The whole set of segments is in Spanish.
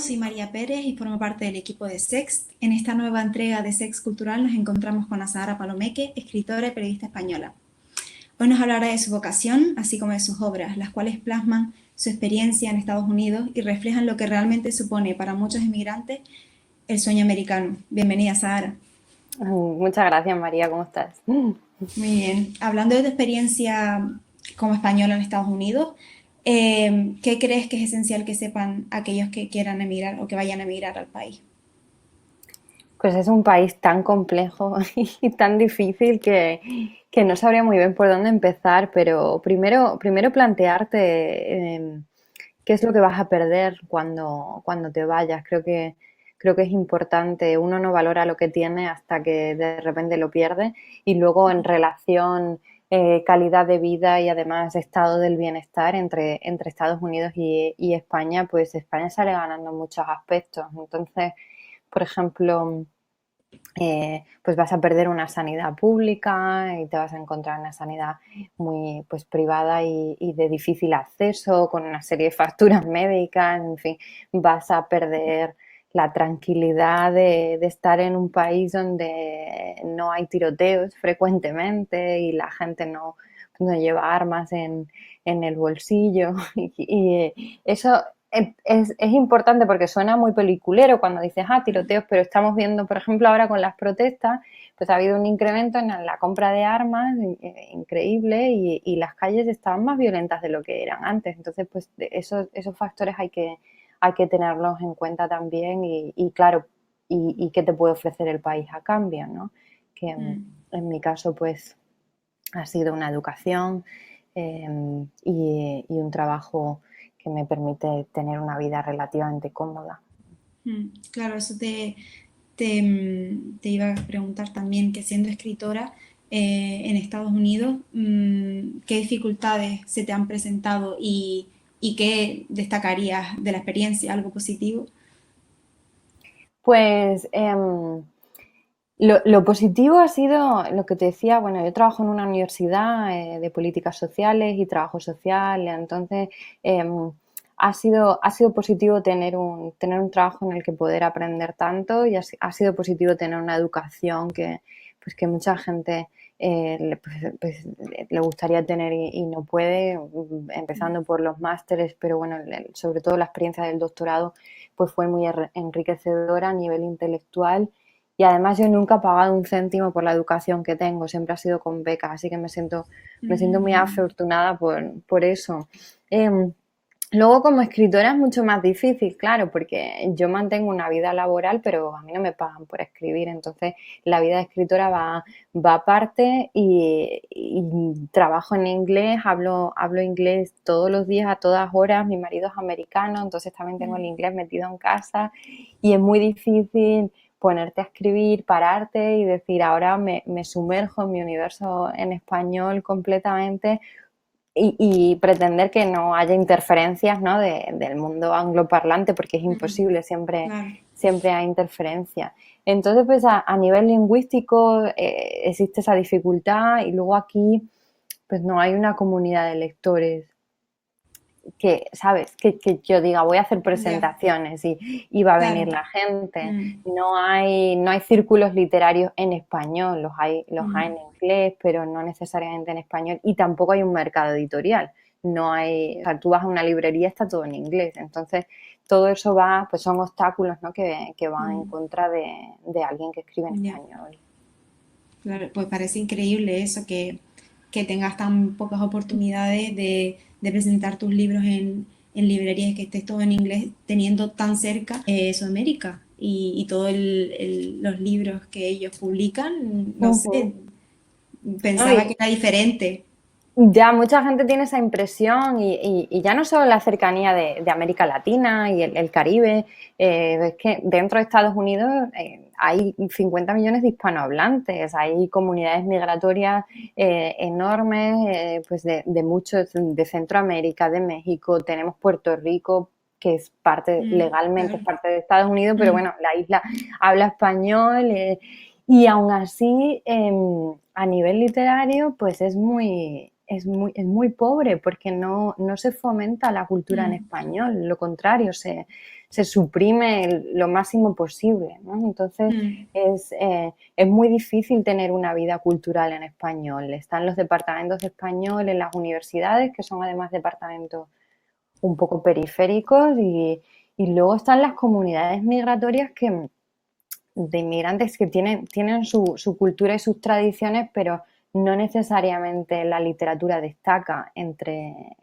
soy María Pérez y formo parte del equipo de SEX. En esta nueva entrega de SEX Cultural nos encontramos con Azahara Palomeque, escritora y periodista española. Hoy nos hablará de su vocación, así como de sus obras, las cuales plasman su experiencia en Estados Unidos y reflejan lo que realmente supone para muchos inmigrantes el sueño americano. Bienvenida, Azahara. Muchas gracias, María, ¿cómo estás? Muy bien. Hablando de tu experiencia como española en Estados Unidos, ¿qué crees que es esencial que sepan aquellos que quieran emigrar o que vayan a emigrar al país? Pues es un país tan complejo y tan difícil que no sabría muy bien por dónde empezar, pero primero plantearte qué es lo que vas a perder cuando te vayas. Creo que es importante. Uno no valora lo que tiene hasta que de repente lo pierde, y luego en relación calidad de vida y además estado del bienestar entre Estados Unidos y España, pues España sale ganando en muchos aspectos. Entonces, por ejemplo, pues vas a perder una sanidad pública y te vas a encontrar una sanidad muy pues privada y de difícil acceso, con una serie de facturas médicas. En fin, vas a perder la tranquilidad de estar en un país donde no hay tiroteos frecuentemente y la gente no lleva armas en el bolsillo. Y eso es importante porque suena muy peliculero cuando dices, tiroteos, pero estamos viendo, por ejemplo, ahora con las protestas, pues ha habido un incremento en la compra de armas increíble, y las calles estaban más violentas de lo que eran antes. Entonces, pues esos factores hay que tenerlos en cuenta también, y claro, y qué te puede ofrecer el país a cambio, ¿no? Que en mi caso, pues ha sido una educación y un trabajo que me permite tener una vida relativamente cómoda. Claro, eso te iba a preguntar también, que siendo escritora en Estados Unidos, ¿qué dificultades se te han presentado y qué destacarías de la experiencia, algo positivo? Pues lo positivo ha sido lo que te decía. Bueno, yo trabajo en una universidad de políticas sociales y trabajo social. Entonces ha sido positivo tener un trabajo en el que poder aprender tanto, y ha sido positivo tener una educación que mucha gente pues, le gustaría tener y no puede, empezando por los másteres. Pero bueno, sobre todo la experiencia del doctorado pues fue muy enriquecedora a nivel intelectual. Y además yo nunca he pagado un céntimo por la educación que tengo, siempre ha sido con becas, así que me siento muy afortunada por eso. Eh, Luego, como escritora es mucho más difícil, claro, porque yo mantengo una vida laboral, pero a mí no me pagan por escribir. Entonces la vida de escritora va aparte, y trabajo en inglés, hablo inglés todos los días, a todas horas. Mi marido es americano, entonces también tengo el inglés metido en casa, y es muy difícil ponerte a escribir, pararte y decir, ahora me sumerjo en mi universo en español completamente, y pretender que no haya interferencias, ¿no? Del mundo angloparlante, porque es imposible, siempre, Claro. siempre hay interferencia. Entonces, pues a nivel lingüístico existe esa dificultad, y luego aquí pues no hay una comunidad de lectores que, ¿sabes? Que yo diga, voy a hacer Ya, presentaciones y va a venir claro. la gente. Mm, No hay círculos literarios en español, los hay en mm, inglés, pero no necesariamente en español, y tampoco hay un mercado editorial. No hay, o sea, tú vas a una librería, está todo en inglés. Entonces, todo eso pues son obstáculos, ¿no? que van en mm, contra de alguien que escribe en ya. español. Claro, pues parece increíble eso, que tengas tan pocas oportunidades de presentar tus libros en librerías, que estés todo en inglés, teniendo tan cerca Sudamérica y todos los libros que ellos publican, no Ujú. sé, No, pensaba que era diferente. ya mucha gente tiene esa impresión, y ya no solo la cercanía de América Latina y el Caribe. Es que dentro de Estados Unidos hay 50 millones de hispanohablantes, hay comunidades migratorias enormes, pues de muchos, de Centroamérica, de México. Tenemos Puerto Rico, que es legalmente es Claro. parte de Estados Unidos, pero Mm, bueno, la isla habla español. Y aún así, a nivel literario, pues es muy, es muy pobre porque no se fomenta la cultura en Mm, español, lo contrario, se suprime lo máximo posible, ¿no? Entonces mm, es muy difícil tener una vida cultural en español. Están los departamentos de español en las universidades, que son además departamentos un poco periféricos, y luego están las comunidades migratorias de inmigrantes que tienen su cultura y sus tradiciones, pero no necesariamente la literatura destaca entre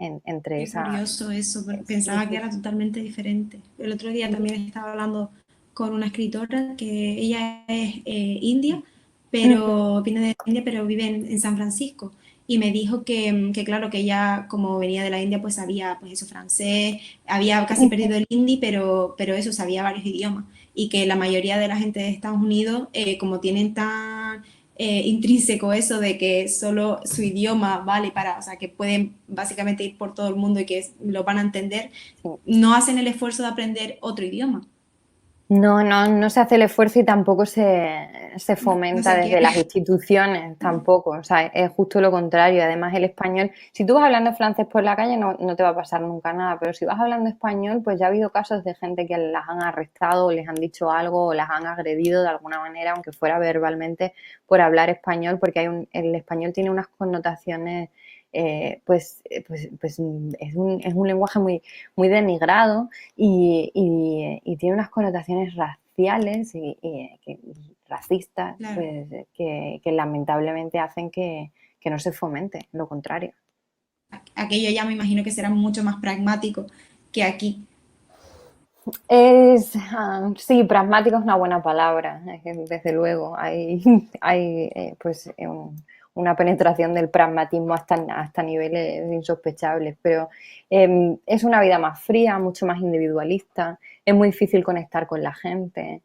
Qué esa... curioso eso, porque Sí, pensaba que sí, era totalmente diferente. El otro día sí. también estaba hablando con una escritora que ella es india, Ujú, pero viene de India, pero vive en San Francisco. Y me dijo que, claro, que ella, como venía de la India, pues sabía, pues eso, francés, había casi ujú. perdido el hindi, pero eso, sabía varios idiomas. Y que la mayoría de la gente de Estados Unidos, como tienen tan intrínseco eso de que solo su idioma vale para, o sea, que pueden básicamente ir por todo el mundo y que lo van a entender, Sí. no hacen el esfuerzo de aprender otro idioma. No se hace el esfuerzo y tampoco se No, no fomenta se desde quiere. las instituciones, tampoco. O sea, es justo lo contrario. Además, el español, si tú vas hablando francés por la calle, no te va a pasar nunca nada, pero si vas hablando español, pues ya ha habido casos de gente que las han arrestado o les han dicho algo o las han agredido de alguna manera, aunque fuera verbalmente, por hablar español, porque el español tiene unas connotaciones, es un lenguaje muy denigrado y tiene unas connotaciones raciales y racistas, Claro, pues, que lamentablemente hacen que no se fomente, lo contrario. aquello ya me imagino que será mucho más pragmático que aquí. Sí, pragmático es una buena palabra, desde luego. Hay una penetración del pragmatismo hasta niveles insospechables, pero es una vida más fría, mucho más individualista, es muy difícil conectar con la gente.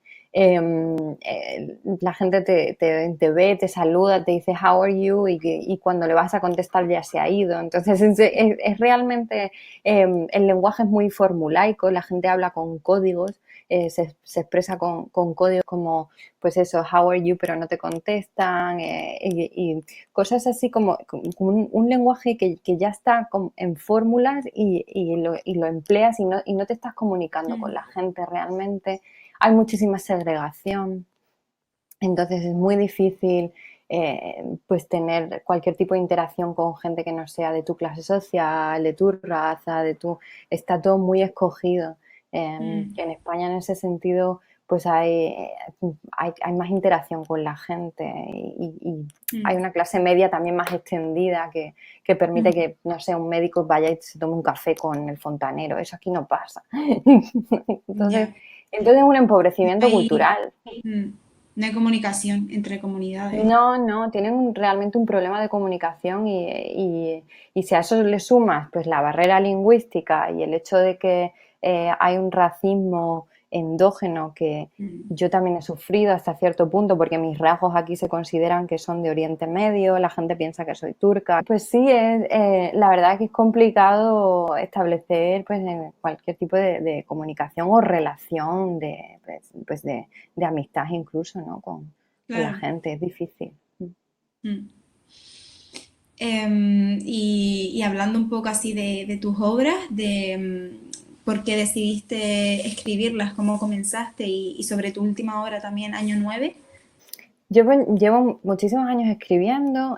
La gente te ve, te saluda, te dice how are you y cuando le vas a contestar ya se ha ido. Entonces es realmente el lenguaje es muy formulaico, la gente habla con códigos, se expresa con códigos como, pues eso, how are you, pero no te contestan, y cosas así como un lenguaje que ya está en fórmulas y lo empleas y no te estás comunicando con Mm, la gente realmente. Hay muchísima segregación, entonces es muy difícil pues tener cualquier tipo de interacción con gente que no sea de tu clase social, de tu raza, está todo muy escogido. mm, Que en España en ese sentido pues hay más interacción con la gente y hay mm, una clase media también más extendida que permite mm. que, no sé, un médico vaya y se tome un café con el fontanero. Eso aquí no pasa. Entonces, Ya. entonces es un No empobrecimiento hay, cultural. mm, no hay comunicación entre comunidades. No, tienen realmente un problema de comunicación y si a eso le sumas pues la barrera lingüística y el hecho de que hay un racismo endógeno que Mm, yo también he sufrido hasta cierto punto porque mis rasgos aquí se consideran que son de Oriente Medio, la gente piensa que soy turca. Pues sí, la verdad es que es complicado establecer pues cualquier tipo de comunicación o relación de amistad incluso, ¿no? Con la claro. gente, es difícil. Mm. Y hablando un poco así de tus obras, por qué decidiste escribirlas, cómo comenzaste y sobre tu última obra también, Año 9. Llevo muchísimos años escribiendo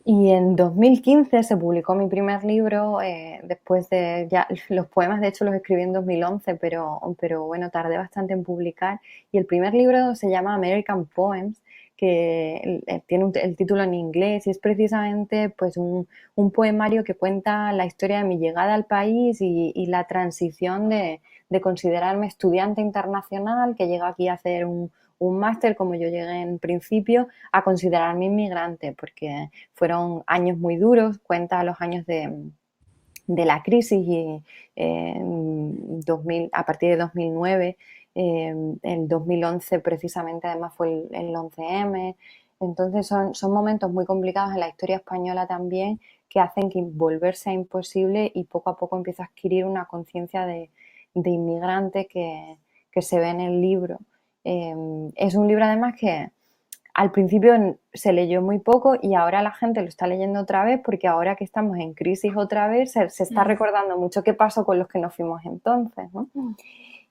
y en 2015 se publicó mi primer libro, después de ya los poemas de hecho los escribí en 2011, pero bueno, tardé bastante en publicar y el primer libro se llama American Poems, que tiene el título en inglés y es precisamente pues un poemario que cuenta la historia de mi llegada al país y la transición de considerarme estudiante internacional que llega aquí a hacer un máster como yo llegué en principio a considerarme inmigrante porque fueron años muy duros, cuenta los años de la crisis y 2000, a partir de 2009, el 2011 precisamente además fue el 11M, entonces son momentos muy complicados en la historia española también que hacen que volver sea imposible y poco a poco empieza a adquirir una conciencia de inmigrante que se ve en el libro. Es un libro además que al principio se leyó muy poco y ahora la gente lo está leyendo otra vez porque ahora que estamos en crisis otra vez se está recordando mucho qué pasó con los que nos fuimos entonces, ¿no?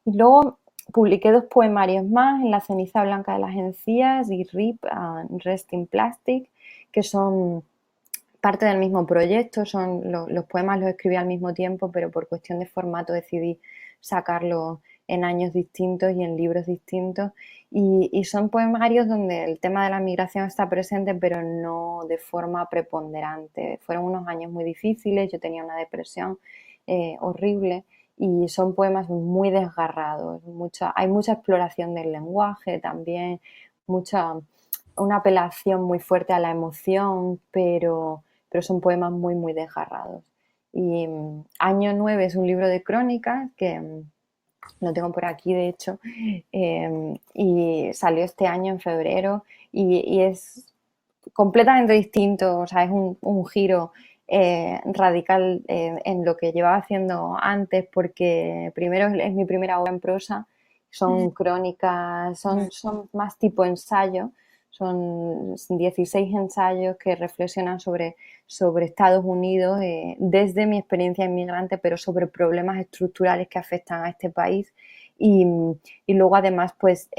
Y luego publiqué 2 poemarios más, En la ceniza blanca de las encías y RIP, Rest in Plastic, que son parte del mismo proyecto, son los poemas los escribí al mismo tiempo, pero por cuestión de formato decidí sacarlos en años distintos y en libros distintos. Y son poemarios donde el tema de la migración está presente, pero no de forma preponderante. Fueron unos años muy difíciles, yo tenía una depresión horrible y son poemas muy desgarrados. Hay mucha exploración del lenguaje también, una apelación muy fuerte a la emoción, pero son poemas muy, muy desgarrados. Y Año 9 es un libro de crónicas que lo tengo por aquí, de hecho, y salió este año en febrero y es completamente distinto, o sea, es un giro radical en lo que llevaba haciendo antes, porque primero es mi primera obra en prosa, son crónicas, son más tipo ensayo, son 16 ensayos que reflexionan sobre Estados Unidos desde mi experiencia inmigrante, pero sobre problemas estructurales que afectan a este país. Y luego además pues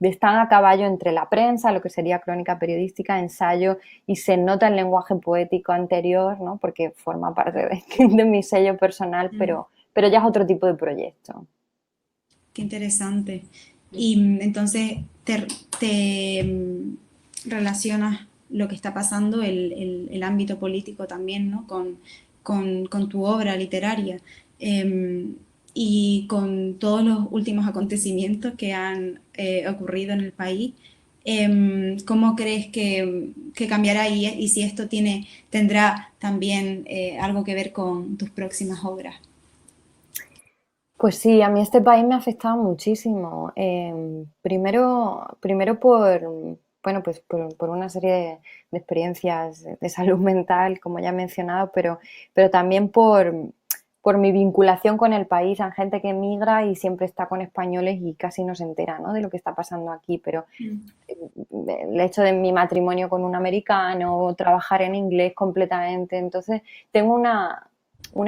están a caballo entre la prensa, lo que sería crónica periodística, ensayo, y se nota el lenguaje poético anterior, ¿no? Porque forma parte de mi sello personal, pero ya es otro tipo de proyecto. Qué interesante. Y entonces relacionas lo que está pasando, el ámbito político también, ¿no? Con tu obra literaria y con todos los últimos acontecimientos que han ocurrido en el país. ¿Cómo crees que cambiará y si esto tendrá también algo que ver con tus próximas obras? Pues sí, a mí este país me ha afectado muchísimo. Primero bueno, pues por una serie de experiencias de salud mental, como ya he mencionado, pero también por mi vinculación con el país. Hay gente que emigra y siempre está con españoles y casi no se entera, ¿no? De lo que está pasando aquí, pero el hecho de mi matrimonio con un americano, trabajar en inglés completamente, entonces tengo una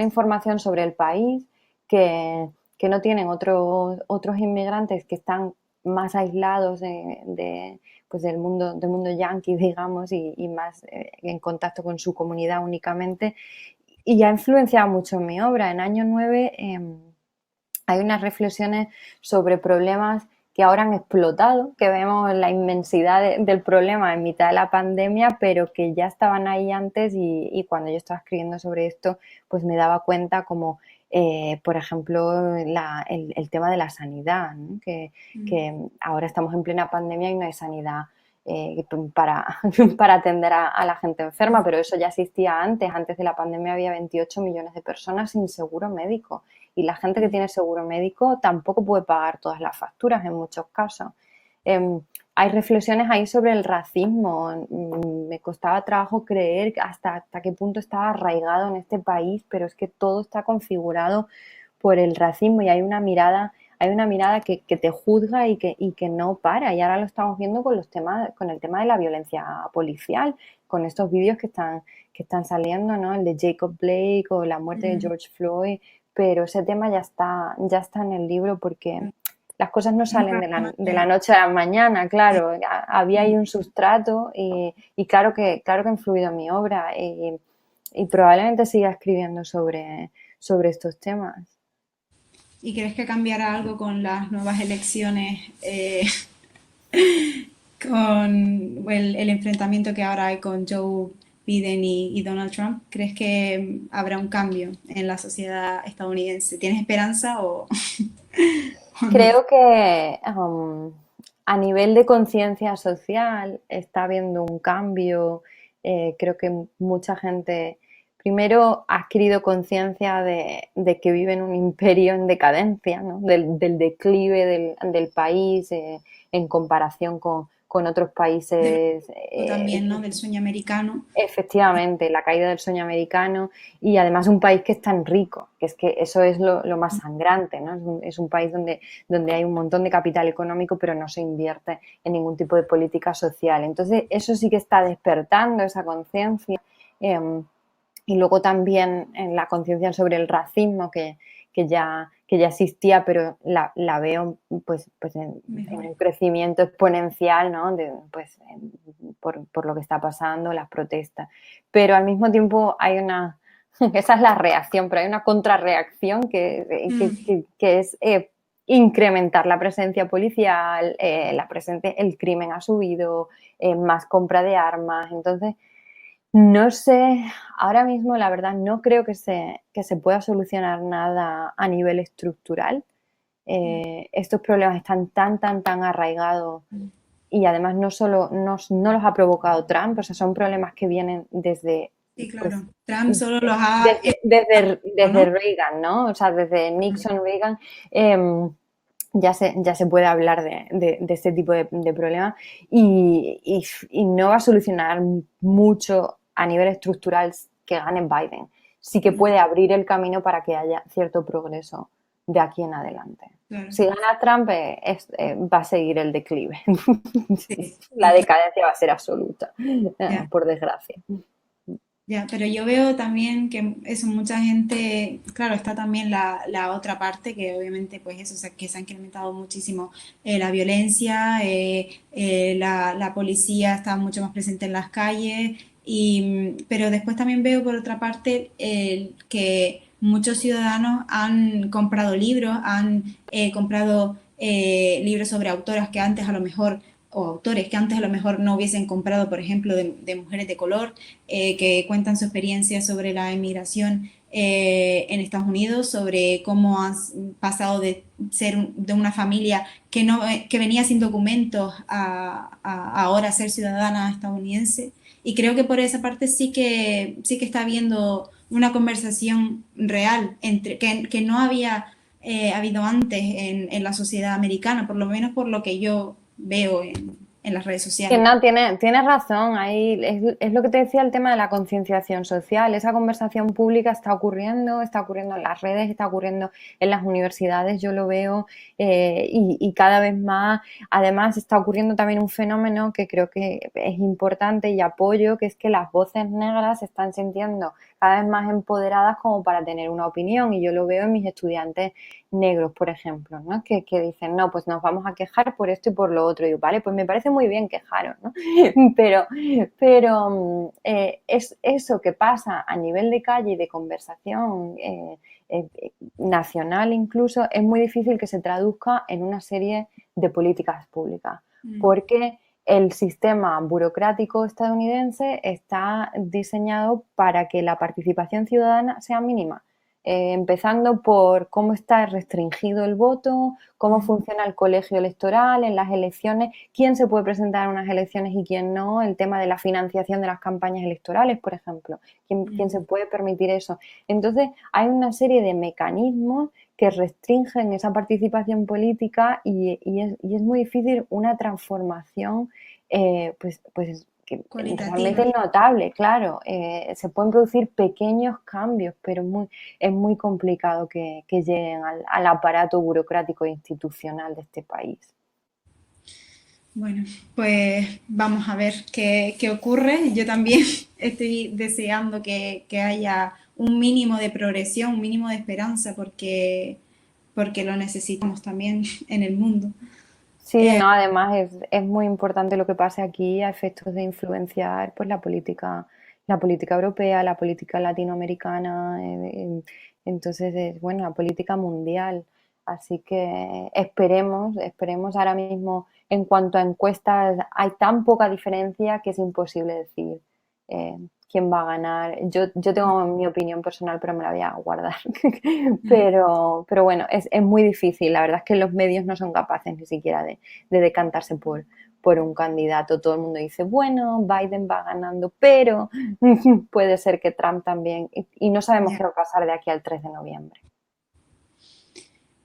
información sobre el país que no tienen otros inmigrantes que están más aislados pues del mundo yanqui, digamos, y más en contacto con su comunidad únicamente. Y ha influenciado mucho en mi obra. En Año 9 hay unas reflexiones sobre problemas que ahora han explotado, que vemos la inmensidad del problema en mitad de la pandemia, pero que ya estaban ahí antes y cuando yo estaba escribiendo sobre esto, pues me daba cuenta como, por ejemplo, el tema de la sanidad, ¿no? Que ahora estamos en plena pandemia y no hay sanidad para, para atender a la gente enferma, pero eso ya existía antes. Antes de la pandemia había 28 millones de personas sin seguro médico y la gente que tiene seguro médico tampoco puede pagar todas las facturas en muchos casos. Hay reflexiones ahí sobre el racismo. Me costaba trabajo creer hasta qué punto estaba arraigado en este país, pero es que todo está configurado por el racismo y hay una mirada que te juzga y que no para. Y ahora lo estamos viendo con el tema de la violencia policial, con estos vídeos que están saliendo, ¿no? El de Jacob Blake o la muerte de George Floyd, pero ese tema ya está en el libro porque las cosas no salen de la noche a la mañana, claro. Había ahí un sustrato y claro que ha influido en mi obra y probablemente siga escribiendo sobre estos temas. ¿Y crees que cambiará algo con las nuevas elecciones, con el enfrentamiento que ahora hay con Joe Biden y Donald Trump? ¿Crees que habrá un cambio en la sociedad estadounidense? ¿Tienes esperanza o no? Creo que a nivel de conciencia social está habiendo un cambio. Creo que mucha gente, primero, ha adquirido conciencia de que vive en un imperio en decadencia, ¿no? Del declive del país en comparación con con otros Del, países. también, ¿no? Del sueño americano. Efectivamente, la caída del sueño americano y además un país que es tan rico, que es que eso es lo más sangrante, ¿no? Es un país donde hay un montón de capital económico, pero no se invierte en ningún tipo de política social. Entonces, eso sí que está despertando esa conciencia. Y luego también en la conciencia sobre el racismo que ya existía, pero la veo pues en Mejor. un crecimiento exponencial, ¿no? Por lo que está pasando, las protestas. Pero al mismo tiempo hay una, esa es la reacción, pero hay una contrarreacción que es incrementar la presencia policial, el crimen ha subido, más compra de armas, entonces no sé, ahora mismo la verdad no creo que se pueda solucionar nada a nivel estructural. Estos problemas están tan arraigados y además no solo no los ha provocado Trump, o sea, son problemas que vienen desde, Sí, pues, claro. Trump solo los ha... desde ¿no? Reagan, ¿no? O sea, desde Nixon, Reagan, em, ya se puede hablar de este tipo de problemas y no va a solucionar mucho a nivel estructural que gane Biden. Sí que puede abrir el camino para que haya cierto progreso de aquí en adelante. Claro. Si gana Trump, va a seguir el declive. Sí, La sí, claro. decadencia va a ser absoluta, Ya. por desgracia. Ya, pero yo veo también que eso, mucha gente, claro, está también la otra parte, que obviamente, pues eso, o sea, que se ha incrementado muchísimo la violencia, la policía está mucho más presente en las calles, pero después también veo por otra parte que muchos ciudadanos han comprado libros, han comprado libros sobre autoras que antes a lo mejor o autores que antes a lo mejor no hubiesen comprado, por ejemplo, de mujeres de color, que cuentan su experiencia sobre la emigración en Estados Unidos, sobre cómo han pasado de ser de una familia que, no, que venía sin documentos a ahora ser ciudadana estadounidense. Y creo que por esa parte sí que está habiendo una conversación real entre, que no había habido antes en la sociedad americana, por lo menos por lo que yo veo en las redes Que sociales. no, tienes razón. Ahí es lo que te decía el tema de la concienciación social. Esa conversación pública está ocurriendo en las redes, está ocurriendo en las universidades, yo lo veo, y cada vez más. Además, está ocurriendo también un fenómeno que creo que es importante y apoyo, que es que las voces negras se están sintiendo cada vez más empoderadas como para tener una opinión. Y yo lo veo en mis estudiantes negros, por ejemplo, ¿no? Que dicen, no, pues nos vamos a quejar por esto y por lo otro. Y yo, vale, pues me parece muy bien quejaros, ¿no? Pero es eso que pasa a nivel de calle y de conversación nacional incluso, es muy difícil que se traduzca en una serie de políticas públicas, Mm. porque el sistema burocrático estadounidense está diseñado para que la participación ciudadana sea mínima. Empezando por cómo está restringido el voto, cómo funciona el colegio electoral en las elecciones, quién se puede presentar a unas elecciones y quién no, el tema de la financiación de las campañas electorales, por ejemplo, quién se puede permitir eso. Entonces, hay una serie de mecanismos que restringen esa participación política y es muy difícil una transformación que Cualitativa. realmente notable, claro. Se pueden producir pequeños cambios, pero es muy complicado que lleguen al aparato burocrático e institucional de este país. Bueno, pues vamos a ver qué ocurre. Yo también estoy deseando que haya un mínimo de progresión, un mínimo de esperanza, porque lo necesitamos también en el mundo. Sí, no, además es muy importante lo que pase aquí a efectos de influenciar pues la política europea, la política latinoamericana, entonces es bueno, la política mundial. Así que esperemos ahora mismo en cuanto a encuestas hay tan poca diferencia que es imposible decir eh, quién va a ganar. Yo tengo mi opinión personal, pero me la voy a guardar. Pero bueno, es muy difícil. La verdad es que los medios no son capaces ni siquiera de decantarse por un candidato. Todo el mundo dice, bueno, Biden va ganando, pero puede ser que Trump también. Y no sabemos Ya. qué va a pasar de aquí al 3 de noviembre.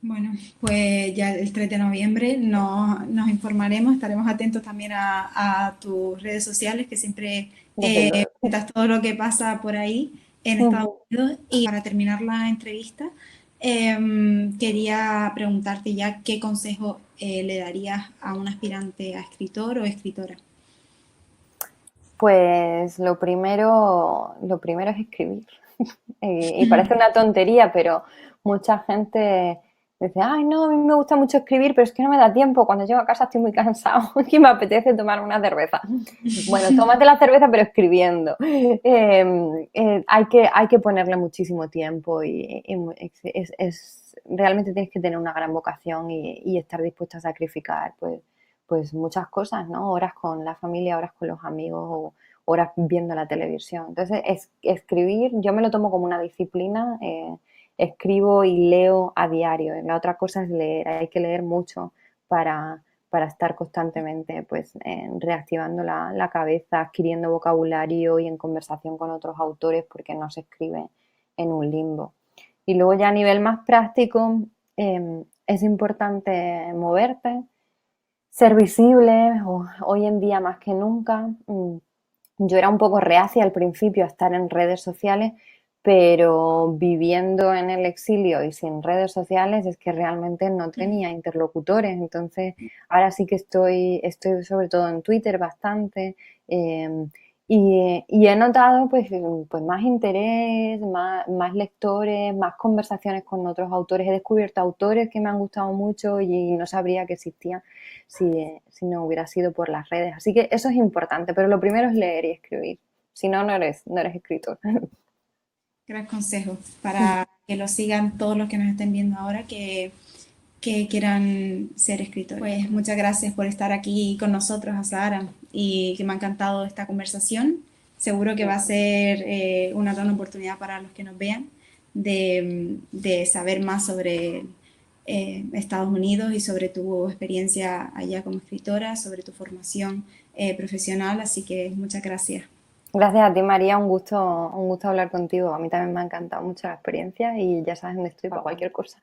Bueno, pues ya el 3 de noviembre nos informaremos, estaremos atentos también a tus redes sociales, que siempre Desde luego. cuentas todo lo que pasa por ahí en Estados Ujú. Unidos. Y para terminar la entrevista, quería preguntarte ya qué consejo le darías a un aspirante a escritor o escritora. Pues lo primero es escribir. Y parece una tontería, pero mucha gente dice, ay, no, a mí me gusta mucho escribir, pero es que no me da tiempo. Cuando llego a casa estoy muy cansado y me apetece tomar una cerveza. Bueno, tómate la cerveza, pero escribiendo. Hay que ponerle muchísimo tiempo realmente tienes que tener una gran vocación y estar dispuesta a sacrificar pues muchas cosas, ¿no? Horas con la familia, horas con los amigos o horas viendo la televisión. Entonces, escribir, yo me lo tomo como una disciplina, escribo y leo a diario. La otra cosa es leer, hay que leer mucho para estar constantemente pues, reactivando la cabeza, adquiriendo vocabulario y en conversación con otros autores porque no se escribe en un limbo. Y luego ya a nivel más práctico, es importante moverte, ser visible, hoy en día más que nunca. Yo era un poco reacia al principio a estar en redes sociales, pero viviendo en el exilio y sin redes sociales es que realmente no tenía interlocutores. Entonces, ahora sí que estoy sobre todo en Twitter bastante. eh, y he notado pues más interés, más lectores, más conversaciones con otros autores. He descubierto autores que me han gustado mucho y no sabría que existían si no hubiera sido por las redes. Así que eso es importante, pero lo primero es leer y escribir. Si no, no eres escritor. Gran consejo para que lo sigan todos los que nos estén viendo ahora que quieran ser escritores. Pues muchas gracias por estar aquí con nosotros, Azahara, y que me ha encantado esta conversación. Seguro que va a ser una gran oportunidad para los que nos vean de saber más sobre Estados Unidos y sobre tu experiencia allá como escritora, sobre tu formación profesional. Así que muchas gracias. Gracias a ti, María. Un gusto hablar contigo. A mí también me ha encantado mucho la experiencia y ya sabes dónde estoy para cualquier cosa.